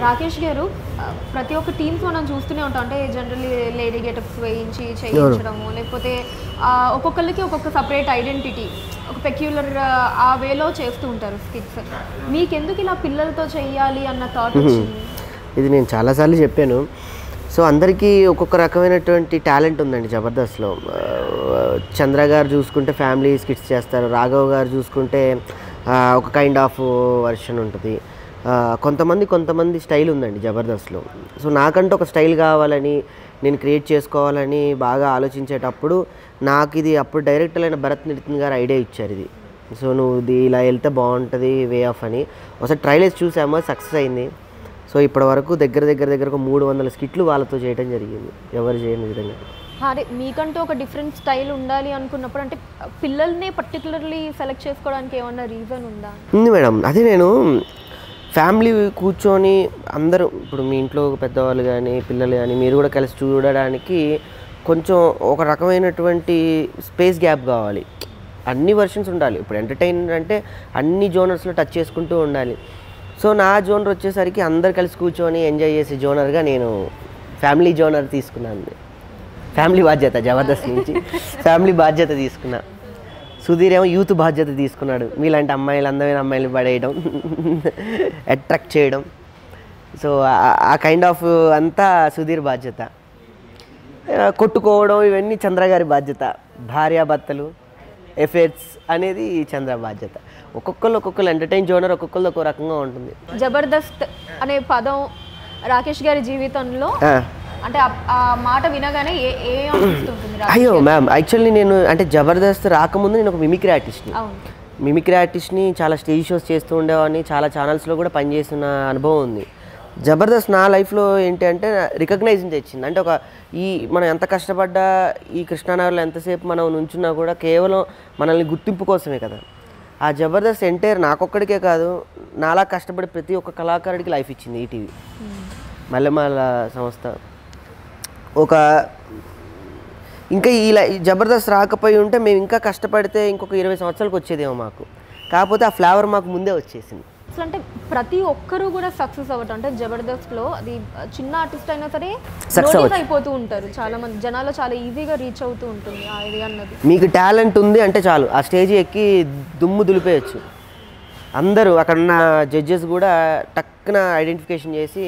రాకేష్ గారు ప్రతి ఒక్క టీమ్స్ మనం చూస్తూనే ఉంటాం. అంటే జనరల్లీ లేడీ గెటప్స్ వేయించి చేయించడము, లేకపోతే ఒక్కొక్కరికి ఒక్కొక్క సపరేట్ ఐడెంటిటీ, ఒక పెక్యులర్ ఆ వేలో చేస్తూ ఉంటారు స్కిట్స్. మీకెందుకు ఇలా పిల్లలతో చెయ్యాలి అన్న థాట్ వచ్చింది? ఇది నేను చాలాసార్లు చెప్పాను. సో అందరికీ ఒక్కొక్క రకమైనటువంటి టాలెంట్ ఉందండి జబర్దస్త్లో. చంద్ర గారు చూసుకుంటే ఫ్యామిలీ స్కిట్స్ చేస్తారు, రాఘవ్ గారు చూసుకుంటే ఒక కైండ్ ఆఫ్ వర్షన్ ఉంటుంది. కొంతమంది స్టైల్ ఉందండి జబర్దస్త్లో. సో నాకంటూ ఒక స్టైల్ కావాలని, నేను క్రియేట్ చేసుకోవాలని బాగా ఆలోచించేటప్పుడు నాకు ఇది అప్పుడు డైరెక్టర్ అయిన భరత్ నితిన్ గారు ఐడియా ఇచ్చారు. ఇది సో నువ్వు ఇది ఇలా వెళ్తే బాగుంటుంది వే ఆఫ్ అని. ఒకసారి ట్రైల్ వేసి చూసామో సక్సెస్ అయింది. సో ఇప్పటి వరకు దగ్గర 300 స్కిట్లు వాళ్ళతో చేయడం జరిగింది, ఎవరు చేయని విధంగా. అదే మీకంటూ ఒక డిఫరెంట్ స్టైల్ ఉండాలి అనుకున్నప్పుడు అంటే పిల్లల్ని పర్టికులర్లీ సెలెక్ట్ చేసుకోవడానికి ఏమన్నా రీజన్ ఉందా? ఉంది మేడం. అదే నేను ఫ్యామిలీ కూర్చొని అందరూ, ఇప్పుడు మీ ఇంట్లో పెద్దవాళ్ళు కానీ పిల్లలు కానీ మీరు కూడా కలిసి చూడడానికి కొంచెం ఒక రకమైనటువంటి స్పేస్ గ్యాప్ కావాలి. అన్ని వర్షన్స్ ఉండాలి. ఇప్పుడు ఎంటర్టైనర్ అంటే అన్ని జోనర్స్లో టచ్ చేసుకుంటూ ఉండాలి. సో నా జోనర్ వచ్చేసరికి అందరు కలిసి కూర్చొని ఎంజాయ్ చేసే జోనర్గా నేను ఫ్యామిలీ జోనర్ తీసుకున్నాను. ఫ్యామిలీ బాధ్యత జబర్దస్త్ నుంచి ఫ్యామిలీ బాధ్యత తీసుకున్నా. సుధీర్ ఏమో యూత్ బాధ్యత తీసుకున్నాడు. మీలాంటి అమ్మాయిలు, అందమైన అమ్మాయిలు పడేయడం, అట్రాక్ట్ చేయడం. సో ఆ కైండ్ ఆఫ్ అంతా సుధీర్ బాధ్యత. కొట్టుకోవడం ఇవన్నీ చంద్ర గారి బాధ్యత. భార్యాభర్తలు, ఎఫెర్ట్స్ అనేది చంద్ర బాధ్యత. ఒక్కొక్కరు ఎంటర్టైన్ జోనర్ ఒక్కొక్కరు ఒక్కో రకంగా ఉంటుంది. జబర్దస్త్ అనే పదం రాకేష్ గారి జీవితంలో అంటే ఆ మాట వినగానే ఏ అనిపిస్తుంటుంది? అయ్యో మ్యామ్, యాక్చువల్లీ నేను అంటే జబర్దస్త్ రాకముందు నేను ఒక మిమిక్రీ ఆర్టిస్ట్ని చాలా స్టేజ్ షోస్ చేస్తూ ఉండేవాడిని. చాలా ఛానల్స్లో కూడా పనిచేసిన అనుభవం ఉంది. జబర్దస్త్ నా లైఫ్లో ఏంటి అంటే రికగ్నైజింగ్ తెచ్చింది. అంటే మనం ఎంత కష్టపడ్డా ఈ కృష్ణానగర్లో ఎంతసేపు మనం నుంచున్నా కూడా కేవలం మనల్ని గుర్తింపు కోసమే కదా. ఆ జబర్దస్త్ ఎంటైర్ నాకొక్కడికే కాదు, నాలా కష్టపడి ప్రతి ఒక్క కళాకారుడికి లైఫ్ ఇచ్చింది ఈటీవీ మల్లెమాల సంస్థ. ఇంకా ఈ జబర్దస్త్ రాకపోయి ఉంటే మేము ఇంకా కష్టపడితే ఇంకొక 20 సంవత్సరాలకు వచ్చేదేమో మాకు. కాకపోతే ఆ ఫ్లేవర్ మాకు ముందే వచ్చేసింది. అసలు అంటే ప్రతి ఒక్కరు కూడా సక్సెస్ అవ్వటం అంటే జబర్దస్త్లో అది చిన్న ఆర్టిస్ట్ అయినా సరే సక్సెస్ అయిపోతూ ఉంటారు. చాలా మంది జనాలు చాలా ఈజీగా రీచ్ అవుతూ ఉంటుంది ఇది అన్నది. మీకు టాలెంట్ ఉంది అంటే చాలు, ఆ స్టేజ్ ఎక్కి దుమ్ము దులిపేయచ్చు. అందరూ అక్కడ ఉన్న జడ్జెస్ కూడా టక్కున ఐడెంటిఫికేషన్ చేసి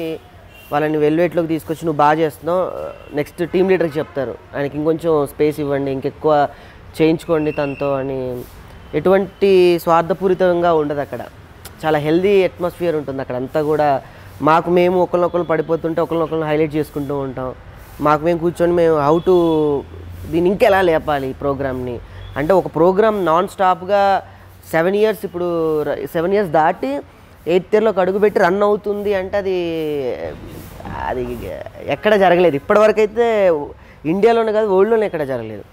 వాళ్ళని వెల్వేట్లోకి తీసుకొచ్చి నువ్వు బాగా చేస్తున్నావు, నెక్స్ట్ టీమ్ లీడర్కి చెప్తారు, ఆయనకి ఇంకొంచెం స్పేస్ ఇవ్వండి, ఇంకెక్కువ చేయించుకోండి తనతో అని. ఎటువంటి స్వార్థపూరితంగా ఉండదు అక్కడ. చాలా హెల్దీ అట్మాస్ఫియర్ ఉంటుంది అక్కడ అంతా కూడా. మేము ఒకరినొకరు పడిపోతుంటే ఒకరినొకరిని హైలైట్ చేసుకుంటూ ఉంటాం. మేము కూర్చొని హౌ టు దీన్ని ఇంకెలా లేపాలి ప్రోగ్రామ్ని అంటే ఒక ప్రోగ్రామ్ నాన్ స్టాప్గా 7 years, ఇప్పుడు 7 years దాటి 8th yearలోకి అడుగుపెట్టి రన్ అవుతుంది అంటే అది ఎక్కడ జరగలేదు ఇప్పటివరకు. అయితే ఇండియాలోనే కాదు వరల్డ్లోనే ఎక్కడ జరగలేదు.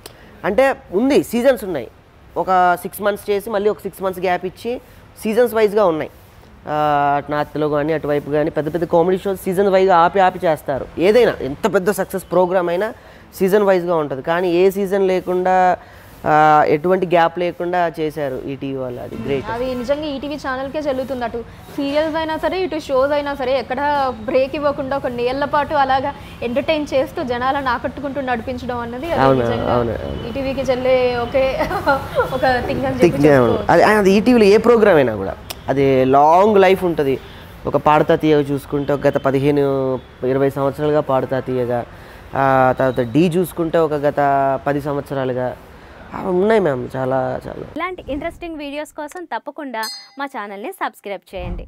అంటే ఉంది, సీజన్స్ ఉన్నాయి. ఒక 6 months చేసి మళ్ళీ ఒక 6 months గ్యాప్ ఇచ్చి సీజన్స్ వైజ్గా ఉన్నాయి. అటు నార్త్లో కానీ అటువైపు కానీ పెద్ద కామెడీ షోస్ సీజన్ వైజ్గా ఆపి చేస్తారు. ఏదైనా ఎంత పెద్ద సక్సెస్ ప్రోగ్రామ్ అయినా సీజన్ వైజ్గా ఉంటుంది. కానీ ఏ సీజన్ లేకుండా ఎటువంటి గ్యాప్ లేకుండా చేశారు ఈటీవీ వాళ్ళు. అది గ్రేట్. అది నిజంగా ఈటీవీ ఛానల్కే చెల్లుతుంది. అటు సీరియల్స్ అయినా సరే, ఇటు షోస్ అయినా సరే, ఎక్కడ బ్రేక్ ఇవ్వకుండా ఒక నెలల పాటు అలాగా ఎంటర్టైన్ చేస్తూ జనాలను ఆకట్టుకుంటూ నడిపించడం అన్నది ఈటీవీకి చెల్లే ఒక థింగ్ అని చెప్పి. అది ఈటీవీలో ఏ ప్రోగ్రామ్ అయినా కూడా అది లాంగ్ లైఫ్ ఉంటుంది. ఒక పాడుతా తీయగా చూసుకుంటే గత 15-20 సంవత్సరాలుగా పాడుతా తీయగా, తర్వాత డీ చూసుకుంటే ఒక గత 10 సంవత్సరాలుగా ఉన్నాయి మ్యామ్. చాలా ఇలాంటి ఇంట్రెస్టింగ్ వీడియోస్ కోసం తప్పకుండా మా ఛానల్ని సబ్స్క్రైబ్ చేయండి.